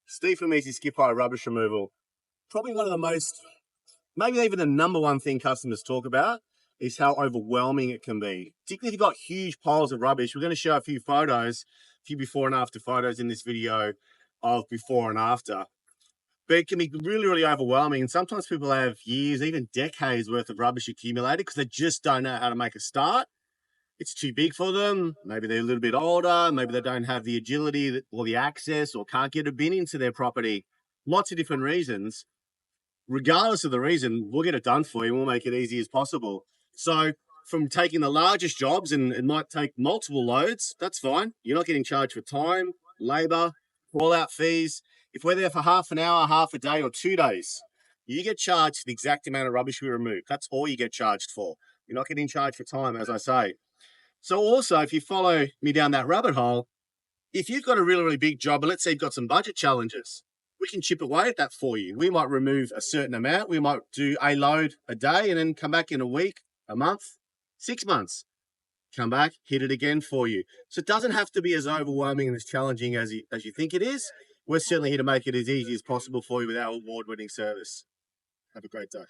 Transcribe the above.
Steve from Easy Skip High Rubbish Removal. Probably one of the most, maybe even the number one thing customers talk about is how overwhelming it can be. Particularly if you've got huge piles of rubbish. We're going to show a few photos, a few before and after photos in this video of before and after. But it can be really, really overwhelming. And sometimes people have years, even decades worth of rubbish accumulated because they just don't know how to make a start. It's too big for them. Maybe they're a little bit older. Maybe they don't have the agility or the access or can't get a bin into their property. Lots of different reasons. Regardless of the reason, we'll get it done for you. We'll make it easy as possible. So from taking the largest jobs, and it might take multiple loads, that's fine. You're not getting charged for time, labor, call-out fees. If we're there for half an hour, half a day, or 2 days, you get charged for the exact amount of rubbish we remove. That's all you get charged for. You're not getting charged for time, as I say. So also, if you follow me down that rabbit hole, if you've got a really, really big job, and let's say you've got some budget challenges, we can chip away at that for you. We might remove a certain amount. We might do a load a day and then come back in a week, a month, 6 months. Come back, hit it again for you. So it doesn't have to be as overwhelming and as challenging as you think it is. We're certainly here to make it as easy as possible for you with our award-winning service. Have a great day.